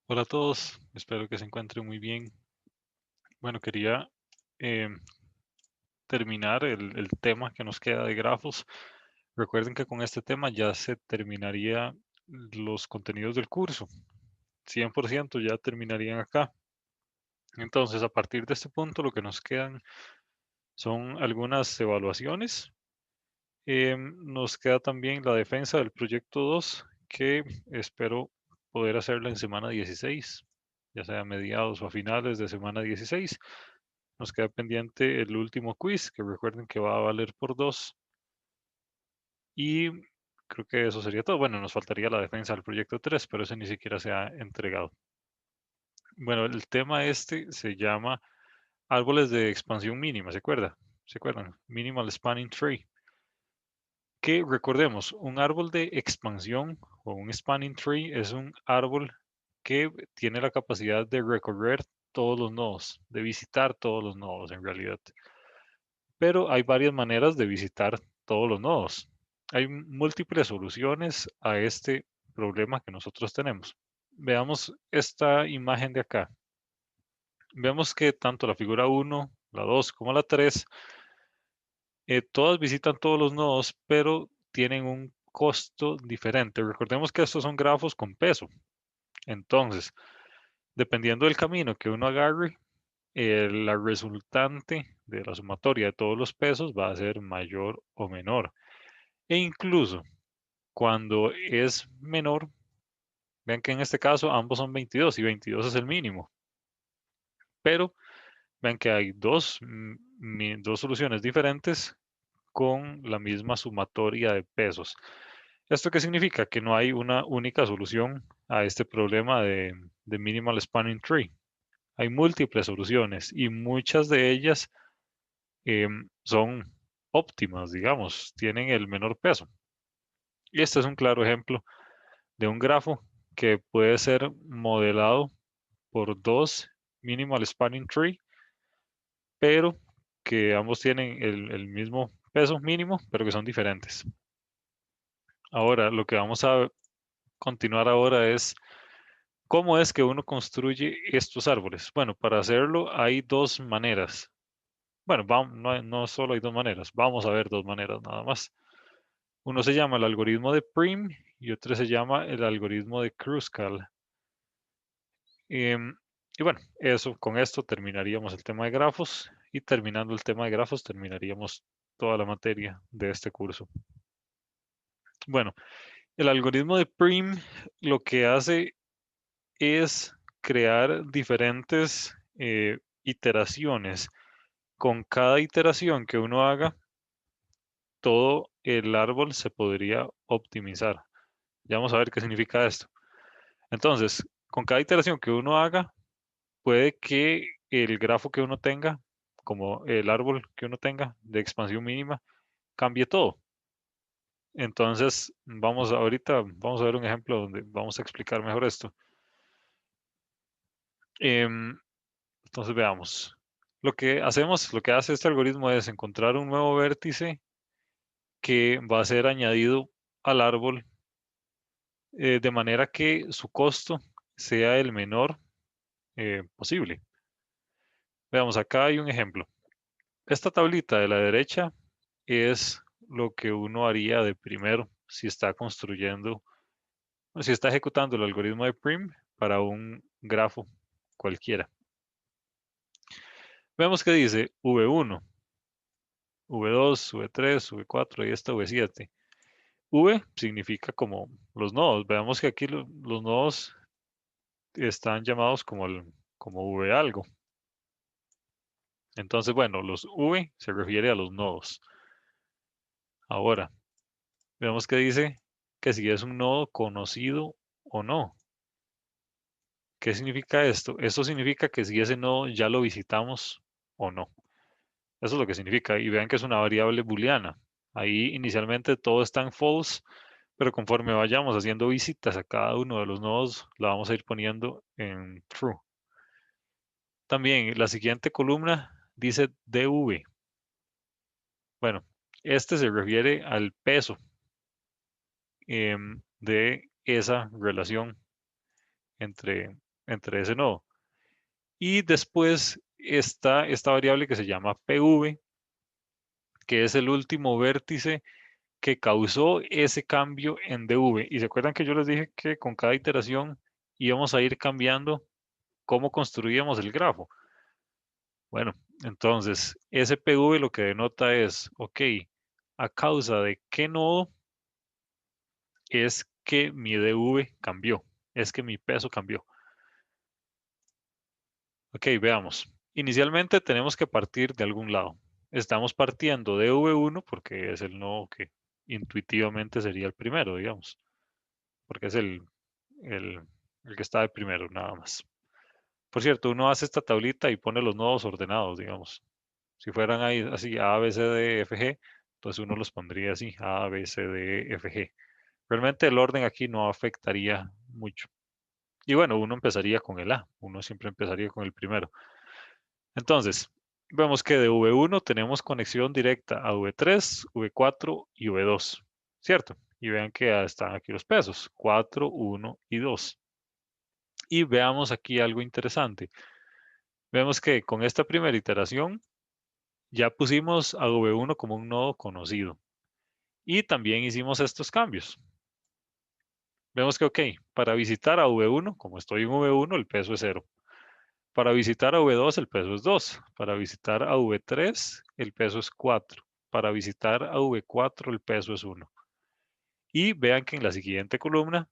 Hola a todos, espero que se encuentren muy bien. Bueno, quería eh, terminar el tema que nos queda de grafos. Recuerden que con este tema ya se terminaría los contenidos del curso. 100% ya terminarían acá. Entonces, a partir de este punto, lo que nos quedan son algunas evaluaciones. Nos queda también la defensa del proyecto 2, que espero poder hacerla en semana 16, ya sea a mediados o a finales de semana 16. Nos queda pendiente el último quiz, que recuerden que va a valer por 2. Y creo que eso sería todo. Bueno, nos faltaría la defensa del proyecto 3, pero ese ni siquiera se ha entregado. Bueno, el tema este se llama árboles de expansión mínima, ¿se acuerda? ¿Se acuerdan? Minimal Spanning Tree. Que recordemos, un árbol de expansión o un spanning tree es un árbol que tiene la capacidad de recorrer todos los nodos, de visitar todos los nodos en realidad. Pero hay varias maneras de visitar todos los nodos. Hay múltiples soluciones a este problema que nosotros tenemos. Veamos esta imagen de acá. Vemos que tanto la figura 1, la 2 como la 3, todas visitan todos los nodos, pero tienen un costo diferente. Recordemos que estos son grafos con peso. Entonces, dependiendo del camino que uno agarre, la resultante de la sumatoria de todos los pesos va a ser mayor o menor. E incluso cuando es menor, vean que en este caso ambos son 22 y 22 es el mínimo. Pero vean que hay dos soluciones diferentes con la misma sumatoria de pesos. ¿Esto qué significa? Que no hay una única solución a este problema de minimal spanning tree. Hay múltiples soluciones y muchas de ellas son óptimas, digamos, tienen el menor peso. Y este es un claro ejemplo de un grafo que puede ser modelado por dos minimal spanning tree, pero que ambos tienen el mismo peso mínimo, pero que son diferentes. Ahora, lo que vamos a continuar ahora es cómo es que uno construye estos árboles. Bueno, para hacerlo hay dos maneras. Bueno, no solo hay dos maneras, vamos a ver dos maneras nada más. Uno se llama el algoritmo de Prim y otro se llama el algoritmo de Kruskal. Em, y bueno, con esto terminaríamos el tema de grafos y terminando el tema de grafos terminaríamos toda la materia de este curso. Bueno, el algoritmo de Prim lo que hace es crear diferentes iteraciones. Con cada iteración que uno haga, todo el árbol se podría optimizar. Ya vamos a ver qué significa esto. Entonces, con cada iteración que uno haga, puede que el grafo que uno tenga, como el árbol que uno tenga de expansión mínima, cambie todo. Entonces, vamos a ver un ejemplo donde vamos a explicar mejor esto. Em, entonces, veamos. Lo que hace este algoritmo es encontrar un nuevo vértice que va a ser añadido al árbol de manera que su costo sea el menor posible. Veamos, acá hay un ejemplo. Esta tablita de la derecha es lo que uno haría de primero si está construyendo, o si está ejecutando el algoritmo de Prim para un grafo cualquiera. Vemos que dice V1, V2, V3, V4 y esta V7. V significa como los nodos. Veamos que aquí los nodos están llamados como V algo. Entonces, bueno, los V se refiere a los nodos. Ahora, vemos que dice que si es un nodo conocido o no. ¿Qué significa esto? Esto significa que si ese nodo ya lo visitamos o no. Eso es lo que significa. Y vean que es una variable booleana. Ahí inicialmente todo está en false, pero conforme vayamos haciendo visitas a cada uno de los nodos, la vamos a ir poniendo en true. También la siguiente columna dice dv. Bueno, este se refiere al peso de esa relación entre entre ese nodo. Y después está esta variable que se llama PV, que es el último vértice que causó ese cambio en DV. Y se acuerdan que yo les dije que con cada iteración íbamos a ir cambiando cómo construíamos el grafo. Bueno, entonces ese PV lo que denota es, ok, a causa de qué nodo es que mi DV cambió, es que mi peso cambió. Ok, veamos. Inicialmente tenemos que partir de algún lado. Estamos partiendo de V1 porque es el nodo que intuitivamente sería el primero, digamos, porque es el, el que está de primero, nada más. Por cierto, uno hace esta tablita y pone los nodos ordenados, digamos. Si fueran ahí así A, B, C, D, F, G, entonces uno los pondría así, A, B, C, D, F, G. Realmente el orden aquí no afectaría mucho. Y bueno, uno empezaría con el A, uno siempre empezaría con el primero. Entonces, vemos que de V1 tenemos conexión directa a V3, V4 y V2, ¿cierto? Y vean que están aquí los pesos, 4, 1 y 2. Y veamos aquí algo interesante. Vemos que con esta primera iteración ya pusimos a V1 como un nodo conocido. Y también hicimos estos cambios. Vemos que, ok, para visitar a V1, como estoy en V1, el peso es 0. Para visitar a V2 el peso es 2. Para visitar a V3 el peso es 4. Para visitar a V4 el peso es 1. Y vean que en la siguiente columna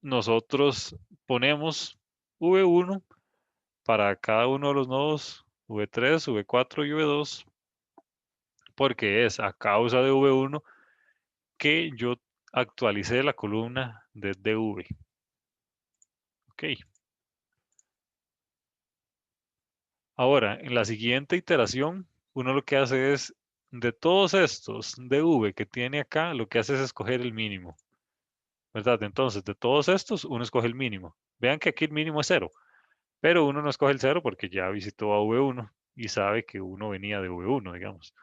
nosotros ponemos V1 para cada uno de los nodos V3, V4 y V2 porque es a causa de V1 que yo actualicé la columna de DV. Ok. Ahora, en la siguiente iteración, uno lo que hace es, de todos estos DV que tiene acá, lo que hace es escoger el mínimo, ¿verdad? Entonces, de todos estos, uno escoge el mínimo. Vean que aquí el mínimo es 0, pero uno no escoge el 0 porque ya visitó a V1 y sabe que uno venía de V1, digamos.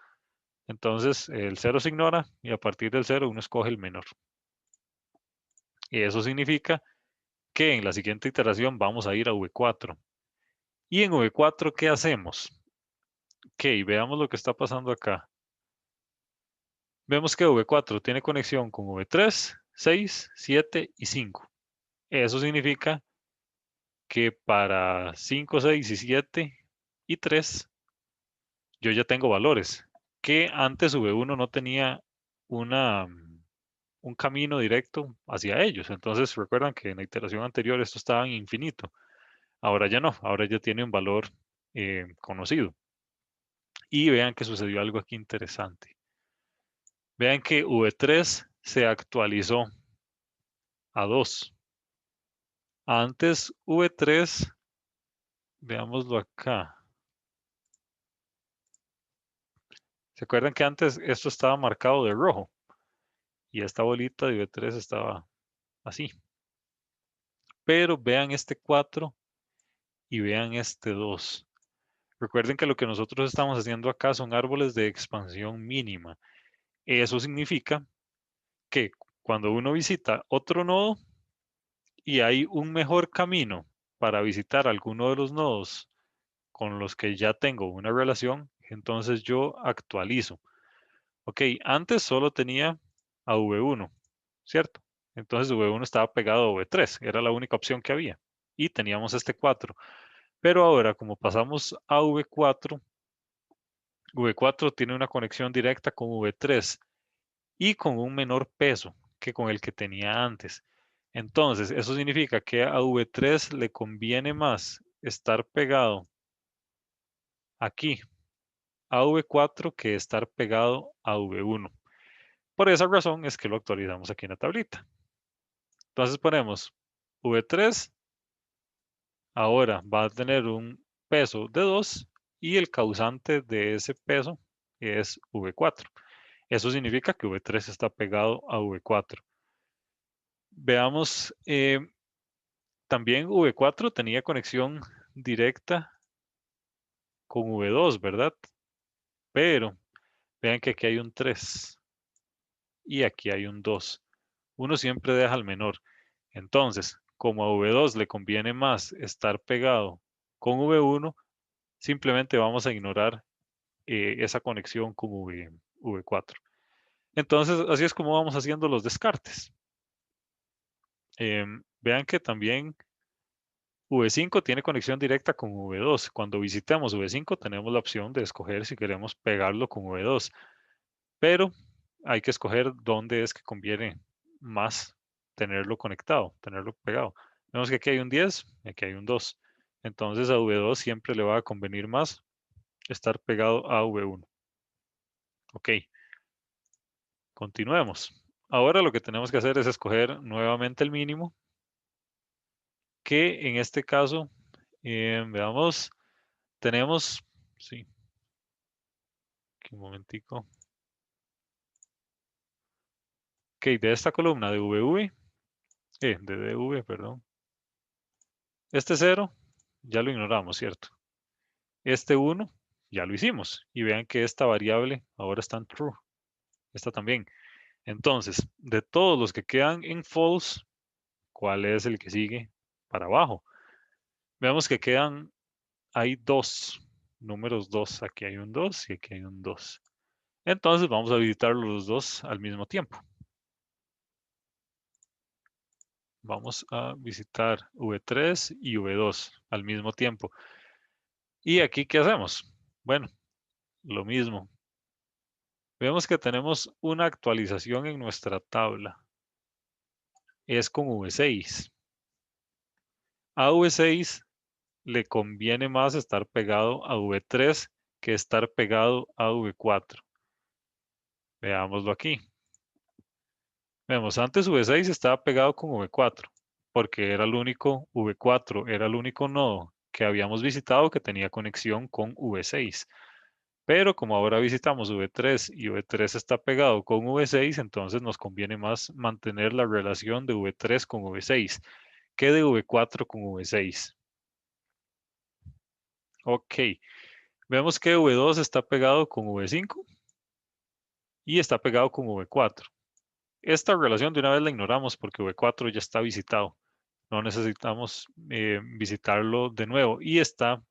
Entonces, el 0 se ignora y a partir del 0 uno escoge el menor. Y eso significa que en la siguiente iteración vamos a ir a V4. Y en V4, ¿qué hacemos? Ok, veamos lo que está pasando acá. Vemos que V4 tiene conexión con V3, 6, 7 y 5. Eso significa que para 5, 6 y 7 y 3 yo ya tengo valores que antes V1 no tenía una, un camino directo hacia ellos. Entonces recuerdan que en la iteración anterior esto estaba en infinito. Ahora ya no, ahora ya tiene un valor conocido. Y vean que sucedió algo aquí interesante. Vean que V3 se actualizó a 2. Antes V3, veámoslo acá. ¿Se acuerdan que antes esto estaba marcado de rojo? Y esta bolita de V3 estaba así. Pero vean este 4 y vean este 2. Recuerden que lo que nosotros estamos haciendo acá son árboles de expansión mínima. Eso significa que cuando uno visita otro nodo y hay un mejor camino para visitar alguno de los nodos con los que ya tengo una relación, entonces yo actualizo. Ok, antes solo tenía a V1, ¿cierto? Entonces V1 estaba pegado a V3, era la única opción que había. Y teníamos este 4. Pero ahora, como pasamos a V4, V4 tiene una conexión directa con V3 y con un menor peso que con el que tenía antes. Entonces, eso significa que a V3 le conviene más estar pegado aquí a V4 que estar pegado a V1. Por esa razón es que lo actualizamos aquí en la tablita. Entonces ponemos V3, ahora va a tener un peso de 2 y el causante de ese peso es V4. Eso significa que V3 está pegado a V4. Veamos, también V4 tenía conexión directa con V2, ¿verdad? Pero vean que aquí hay un 3 y aquí hay un 2. Uno siempre deja al menor. Entonces, como a V2 le conviene más estar pegado con V1, simplemente vamos a ignorar esa conexión con V4. Entonces, así es como vamos haciendo los descartes. Vean que también V5 tiene conexión directa con V2. Cuando visitemos V5 tenemos la opción de escoger si queremos pegarlo con V2, pero hay que escoger dónde es que conviene más tenerlo conectado, tenerlo pegado. Vemos que aquí hay un 10 y aquí hay un 2. Entonces a V2 siempre le va a convenir más estar pegado a V1. Ok, continuemos. Ahora lo que tenemos que hacer es escoger nuevamente el mínimo, que en este caso, veamos, tenemos, sí, aquí un momentico. Ok, de esta columna de VV, de DV, perdón. Este 0 ya lo ignoramos, ¿cierto? Este 1 ya lo hicimos. Y vean que esta variable ahora está en true. Esta también. Entonces, de todos los que quedan en false, ¿cuál es el que sigue para abajo? Veamos que hay dos, números 2. Aquí hay un 2 y aquí hay un 2. Entonces vamos a visitar los dos al mismo tiempo. Vamos a visitar V3 y V2 al mismo tiempo. ¿Y aquí qué hacemos? Bueno, lo mismo. Vemos que tenemos una actualización en nuestra tabla. Es con V6. A V6 le conviene más estar pegado a V3 que estar pegado a V4. Veámoslo aquí. Vemos, antes V6 estaba pegado con V4, porque era el único, V4 era el único nodo que habíamos visitado que tenía conexión con V6. Pero como ahora visitamos V3 y V3 está pegado con V6, entonces nos conviene más mantener la relación de V3 con V6 que de V4 con V6. Ok, vemos que V2 está pegado con V5 y está pegado con V4. Esta relación de una vez la ignoramos porque V4 ya está visitado. No necesitamos visitarlo de nuevo. Y está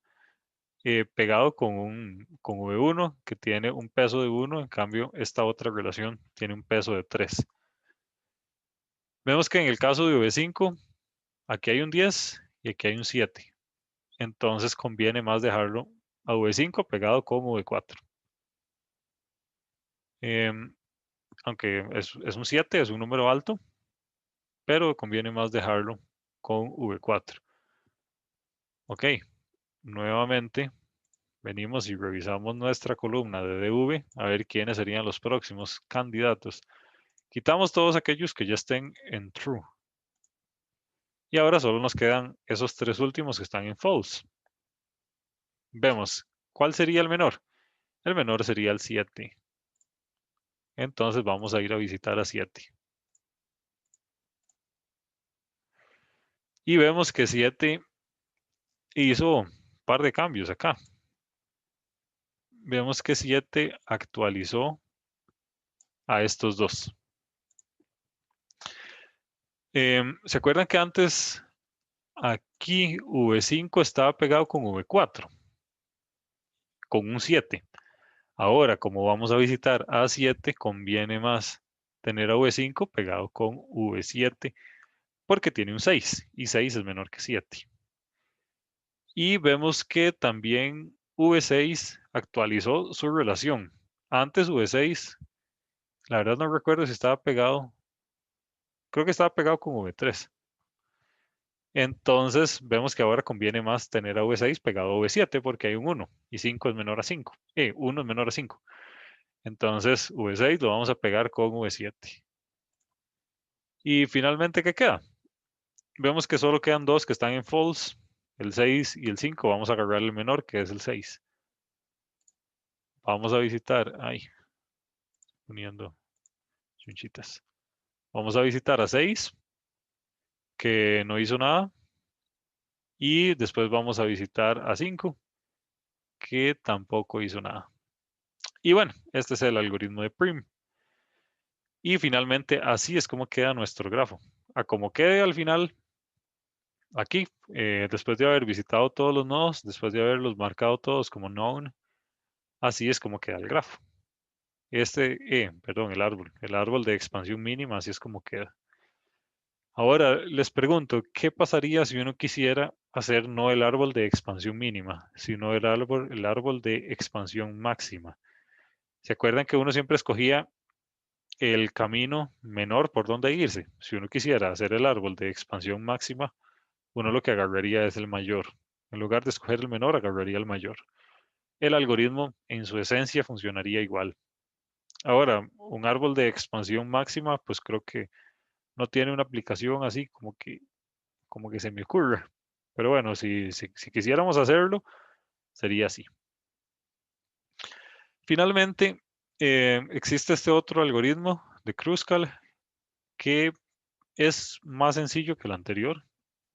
pegado con V1 que tiene un peso de 1. En cambio, esta otra relación tiene un peso de 3. Vemos que en el caso de V5, aquí hay un 10 y aquí hay un 7. Entonces conviene más dejarlo a V5 pegado con V4. Aunque es un 7, es un número alto, pero conviene más dejarlo con V4. Ok, nuevamente venimos y revisamos nuestra columna de DV a ver quiénes serían los próximos candidatos. Quitamos todos aquellos que ya estén en true. Y ahora solo nos quedan esos tres últimos que están en false. Vemos, ¿cuál sería el menor? El menor sería el 7. Entonces vamos a ir a visitar a 7. Y vemos que 7 hizo un par de cambios acá. Vemos que 7 actualizó a estos dos. ¿Se acuerdan que antes aquí V5 estaba pegado con V4, con un 7? Ahora, como vamos a visitar A7, conviene más tener a V5 pegado con V7 porque tiene un 6 y 6 es menor que 7. Y vemos que también V6 actualizó su relación. Antes V6, la verdad no recuerdo si estaba pegado, creo que estaba pegado con V3. Entonces vemos que ahora conviene más tener a V6 pegado a V7 porque hay un 1 y 5 es menor a 5. 1 es menor a 5. Entonces V6 lo vamos a pegar con V7. Y finalmente, ¿qué queda? Vemos que solo quedan dos que están en false, el 6 y el 5. Vamos a agarrar el menor, que es el 6. Vamos a visitar, poniendo chunchitas. Vamos a visitar a 6, que no hizo nada. Y después vamos a visitar a 5, que tampoco hizo nada. Y bueno, este es el algoritmo de Prim. Y finalmente, así es como queda nuestro grafo. A como quede al final, aquí, después de haber visitado todos los nodos, después de haberlos marcado todos como known, así es como queda el grafo. Perdón, el árbol de expansión mínima, así es como queda. Ahora les pregunto, ¿qué pasaría si uno quisiera hacer no el árbol de expansión mínima, sino el árbol de expansión máxima? ¿Se acuerdan que uno siempre escogía el camino menor por donde irse? Si uno quisiera hacer el árbol de expansión máxima, uno lo que agarraría es el mayor. En lugar de escoger el menor, agarraría el mayor. El algoritmo en su esencia funcionaría igual. Ahora, un árbol de expansión máxima, pues creo que no tiene una aplicación así como que se me ocurra. Pero bueno, si quisiéramos hacerlo, sería así. Finalmente, existe este otro algoritmo de Kruskal que es más sencillo que el anterior,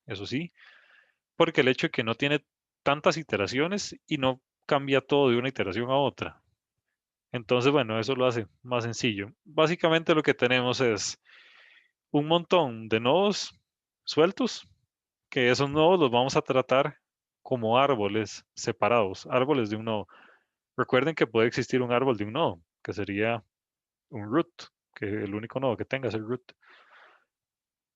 eso sí, porque el hecho de que no tiene tantas iteraciones y no cambia todo de una iteración a otra. Entonces, bueno, eso lo hace más sencillo. Básicamente lo que tenemos es un montón de nodos sueltos, que esos nodos los vamos a tratar como árboles separados, árboles de un nodo. Recuerden que puede existir un árbol de un nodo, que sería un root, que el único nodo que tenga es el root.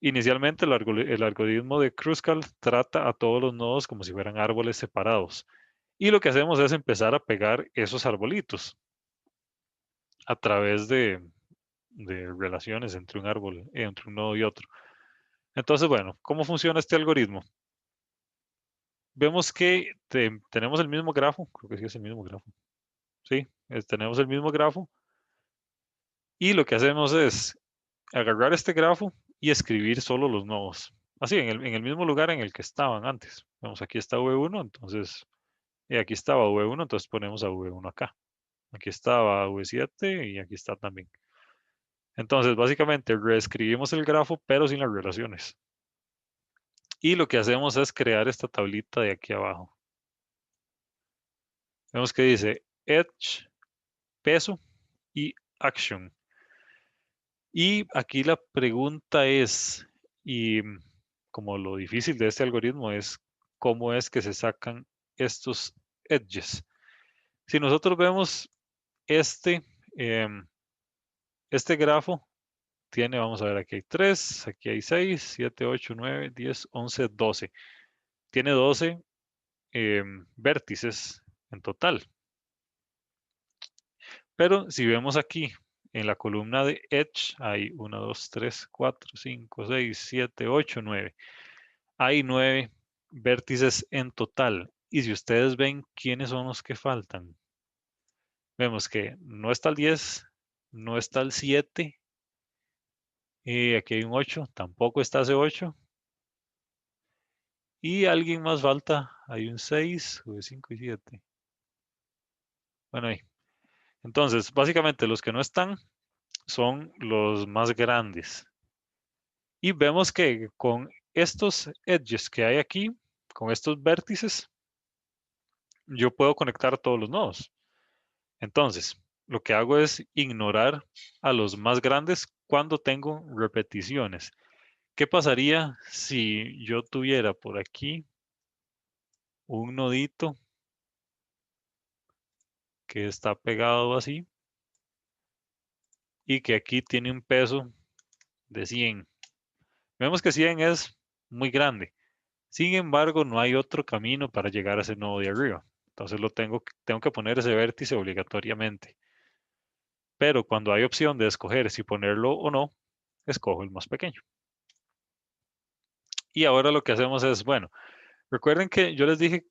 Inicialmente, el algoritmo de Kruskal trata a todos los nodos como si fueran árboles separados. Y lo que hacemos es empezar a pegar esos arbolitos a través de relaciones entre un árbol, entre un nodo y otro. Entonces, bueno, ¿cómo funciona este algoritmo? Vemos que tenemos el mismo grafo, creo que sí es el mismo grafo. Sí, tenemos el mismo grafo y lo que hacemos es agarrar este grafo y escribir solo los nodos. Así, en el mismo lugar en el que estaban antes. Vemos, aquí está V1, entonces, y aquí estaba V1, entonces ponemos a V1 acá. Aquí estaba V7 y aquí está también. Entonces, básicamente, reescribimos el grafo, pero sin las relaciones. Y lo que hacemos es crear esta tablita de aquí abajo. Vemos que dice edge, peso y action. Y aquí la pregunta es, y como lo difícil de este algoritmo es cómo es que se sacan estos edges. Si nosotros vemos este, em, este grafo, tiene, vamos a ver, aquí hay 3, aquí hay 6, 7, 8, 9, 10, 11, 12. Tiene 12 vértices en total. Pero si vemos aquí en la columna de Edge, hay 1, 2, 3, 4, 5, 6, 7, 8, 9. Hay 9 vértices en total. Y si ustedes ven quiénes son los que faltan, vemos que no está el 10, no está el 7, y aquí hay un 8, tampoco está ese 8. Y alguien más falta, hay un 6, 5 y 7. Bueno, ahí. Entonces, básicamente los que no están son los más grandes. Y vemos que con estos edges que hay aquí, con estos vértices, yo puedo conectar todos los nodos. Entonces, lo que hago es ignorar a los más grandes cuando tengo repeticiones. ¿Qué pasaría si yo tuviera por aquí un nodito que está pegado así y que aquí tiene un peso de 100? Vemos que 100 es muy grande. Sin embargo, no hay otro camino para llegar a ese nodo de arriba. Entonces tengo que poner ese vértice obligatoriamente. Pero cuando hay opción de escoger si ponerlo o no, escojo el más pequeño. Y ahora lo que hacemos es, bueno, recuerden que yo les dije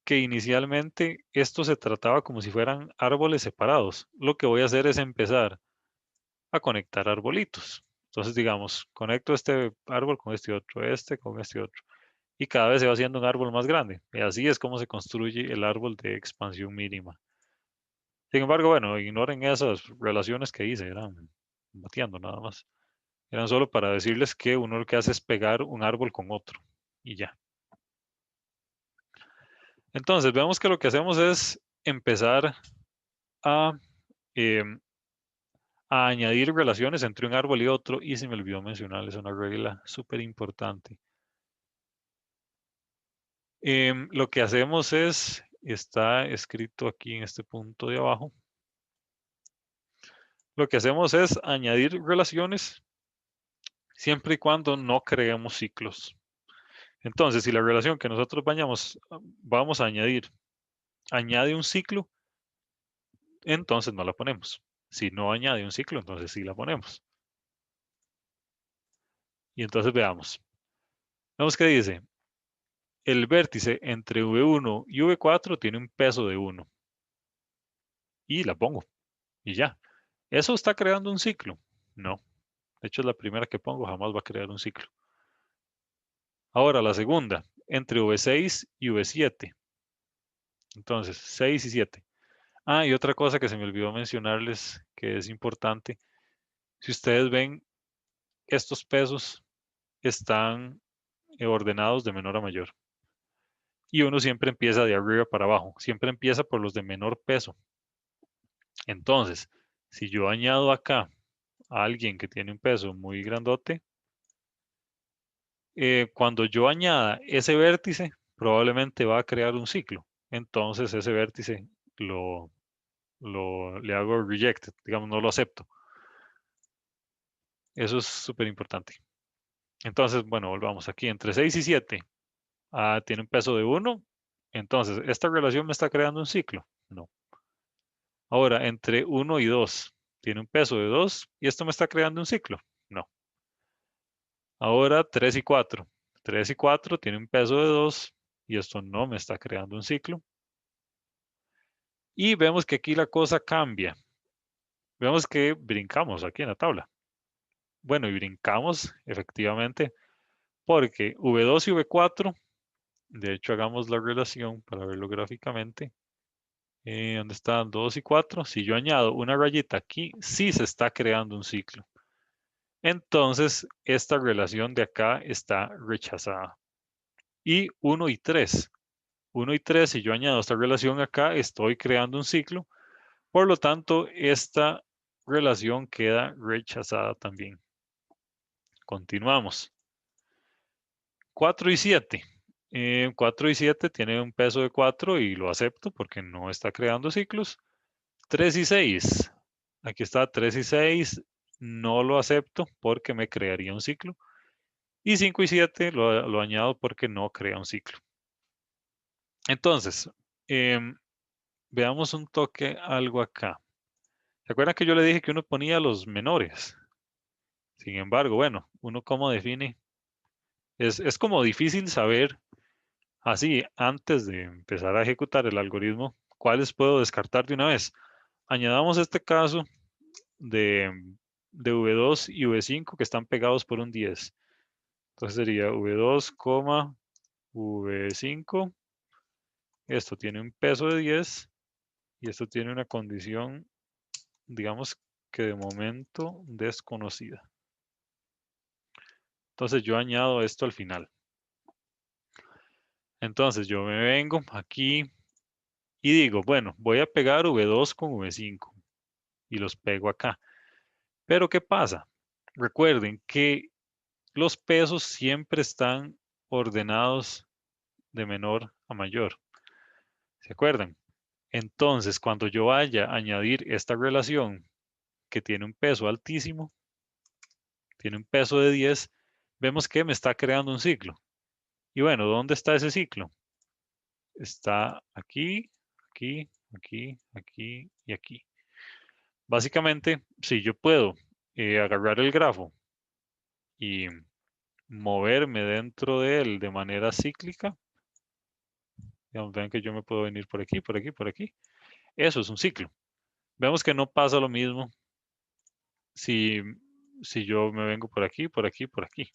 que inicialmente esto se trataba como si fueran árboles separados. Lo que voy a hacer es empezar a conectar arbolitos. Entonces, digamos, conecto este árbol con este otro, este con este otro. Y cada vez se va haciendo un árbol más grande. Y así es como se construye el árbol de expansión mínima. Sin embargo, bueno, ignoren esas relaciones que hice, eran bateando nada más. Eran solo para decirles que uno lo que hace es pegar un árbol con otro y ya. Entonces, vemos que lo que hacemos es empezar a, em, a añadir relaciones entre un árbol y otro. Y se me olvidó mencionarles una regla súper importante. Lo que hacemos es, está escrito aquí en este punto de abajo, lo que hacemos es añadir relaciones siempre y cuando no creemos ciclos. Entonces, si la relación que nosotros vamos a añadir añade un ciclo, entonces no la ponemos. Si no añade un ciclo, entonces sí la ponemos. Y entonces veamos. Vemos que dice, el vértice entre V1 y V4 tiene un peso de 1. Y la pongo. Y ya. ¿Eso está creando un ciclo? No. De hecho, es la primera que pongo, jamás va a crear un ciclo. Ahora, la segunda, entre V6 y V7. Entonces, 6 y 7. Ah, y otra cosa que se me olvidó mencionarles que es importante. Si ustedes ven, estos pesos están ordenados de menor a mayor. Y uno siempre empieza de arriba para abajo. Siempre empieza por los de menor peso. Entonces, si yo añado acá a alguien que tiene un peso muy grandote, cuando yo añada ese vértice, probablemente va a crear un ciclo. Entonces, ese vértice le hago rejected, digamos, no lo acepto. Eso es súper importante. Entonces, bueno, volvamos aquí. Entre 6 y 7 tiene un peso de 1. Entonces, ¿esta relación me está creando un ciclo? No. Ahora, entre 1 y 2 tiene un peso de 2 y esto me está creando un ciclo. No. Ahora 3 y 4. 3 y 4 tiene un peso de 2 y esto no me está creando un ciclo. Y vemos que aquí la cosa cambia. Vemos que brincamos aquí en la tabla. Bueno, y brincamos efectivamente porque V2 y V4, de hecho hagamos la relación para verlo gráficamente. ¿Dónde están 2 y 4? Si yo añado una rayita aquí, sí se está creando un ciclo. Entonces, esta relación de acá está rechazada. Y 1 y 3. 1 y 3, si yo añado esta relación acá, estoy creando un ciclo. Por lo tanto, esta relación queda rechazada también. Continuamos. 4 y 7. 4 y 7 tienen un peso de 4 y lo acepto porque no está creando ciclos. 3 y 6. Aquí está 3 y 6. No lo acepto porque me crearía un ciclo. Y 5 y 7 lo añado porque no crea un ciclo. Entonces, veamos un toque algo acá. ¿Se acuerdan que yo le dije que uno ponía los menores? Sin embargo, bueno, uno cómo define. Es como difícil saber así antes de empezar a ejecutar el algoritmo cuáles puedo descartar de una vez. Añadamos este caso de, de V2 y V5 que están pegados por un 10. Entonces sería V2, V5. Esto tiene un peso de 10 y esto tiene una condición, digamos que de momento desconocida. Entonces yo añado esto al final. Entonces yo me vengo aquí y digo, bueno, voy a pegar V2 con V5 y los pego acá. Pero ¿qué pasa? Recuerden que los pesos siempre están ordenados de menor a mayor. ¿Se acuerdan? Entonces, cuando yo vaya a añadir esta relación que tiene un peso altísimo, tiene un peso de 10, vemos que me está creando un ciclo. Y bueno, ¿dónde está ese ciclo? Está aquí, aquí, aquí, aquí y aquí. Básicamente, si yo puedo agarrar el grafo y moverme dentro de él de manera cíclica, digamos, vean que yo me puedo venir por aquí, por aquí, por aquí. Eso es un ciclo. Vemos que no pasa lo mismo si, si yo me vengo por aquí, por aquí, por aquí.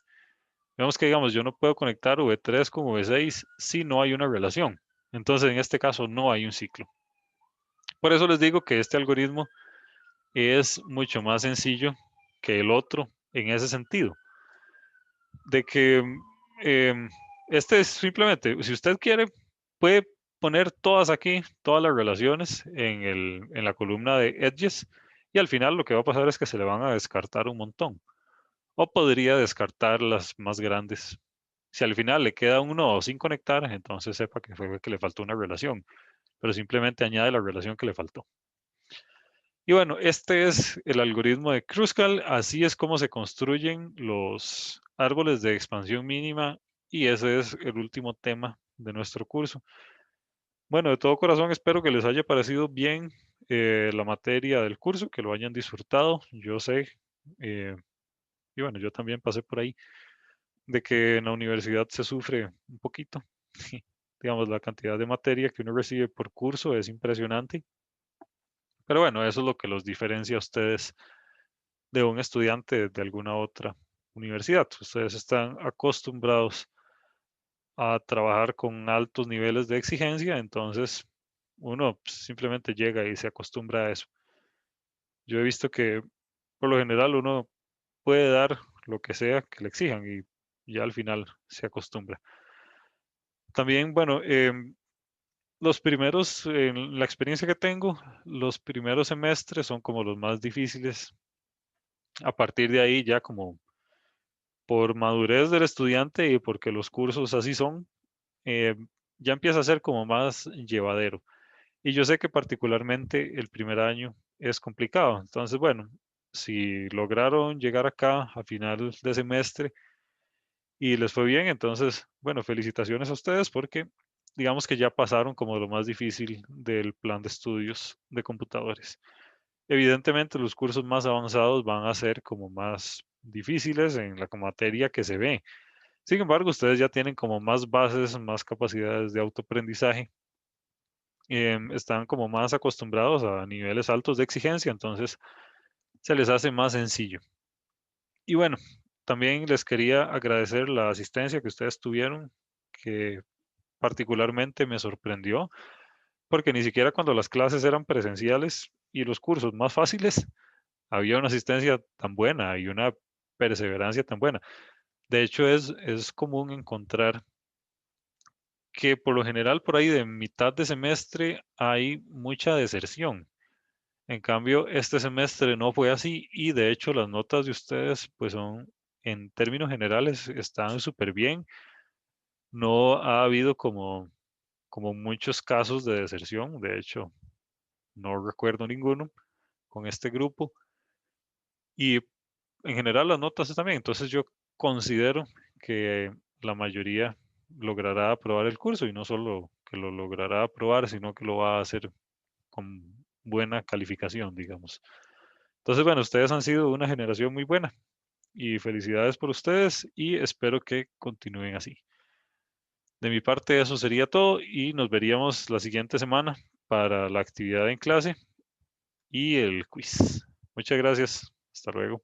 Vemos que, digamos, yo no puedo conectar V3 con V6 si no hay una relación. Entonces, en este caso, no hay un ciclo. Por eso les digo que este algoritmo es mucho más sencillo que el otro en ese sentido. De que este es simplemente, si usted quiere, puede poner todas aquí, todas las relaciones en la columna de edges y al final lo que va a pasar es que se le van a descartar un montón. O podría descartar las más grandes Si al final le queda un nodo sin conectar, entonces sepa que fue que le faltó una relación, pero simplemente añade la relación que le faltó. Y bueno, este es el algoritmo de Kruskal. Así es como se construyen los árboles de expansión mínima y ese es el último tema de nuestro curso. Bueno, de todo corazón espero que les haya parecido bien la materia del curso, que lo hayan disfrutado. Yo sé, eh, y bueno, yo también pasé por ahí, de que en la universidad se sufre un poquito. Digamos, la cantidad de materia que uno recibe por curso es impresionante. Pero bueno, eso es lo que los diferencia a ustedes de un estudiante de alguna otra universidad. Ustedes están acostumbrados a trabajar con altos niveles de exigencia, entonces uno pues, simplemente llega y se acostumbra a eso. Yo he visto que por lo general uno puede dar lo que sea que le exijan y ya al final se acostumbra. También, bueno, los primeros, en la experiencia que tengo, los primeros semestres son como los más difíciles. A partir de ahí ya como por madurez del estudiante y porque los cursos así son, eh, ya empieza a ser como más llevadero. Y yo sé que particularmente el primer año es complicado. Entonces, bueno, si lograron llegar acá a final de semestre y les fue bien, entonces, bueno, felicitaciones a ustedes porque digamos que ya pasaron como lo más difícil del plan de estudios de computadores. Evidentemente, los cursos más avanzados van a ser como más difíciles en la materia que se ve. Sin embargo, ustedes ya tienen como más bases, más capacidades de autoaprendizaje, están como más acostumbrados a niveles altos de exigencia, entonces se les hace más sencillo. Y bueno, también les quería agradecer la asistencia que ustedes tuvieron, que particularmente me sorprendió, porque ni siquiera cuando las clases eran presenciales y los cursos más fáciles, había una asistencia tan buena y una perseverancia tan buena. De hecho, es común encontrar que por lo general por ahí de mitad de semestre hay mucha deserción. En cambio, este semestre no fue así y de hecho las notas de ustedes pues son, en términos generales, están súper bien. No ha habido como muchos casos de deserción. De hecho, no recuerdo ninguno con este grupo. Y en general las notas están bien. Entonces yo considero que la mayoría logrará aprobar el curso y no solo que lo logrará aprobar, sino que lo va a hacer con buena calificación, digamos. Entonces, bueno, ustedes han sido una generación muy buena y felicidades por ustedes y espero que continúen así. De mi parte, eso sería todo y nos veríamos la siguiente semana para la actividad en clase y el quiz. Muchas gracias. Hasta luego.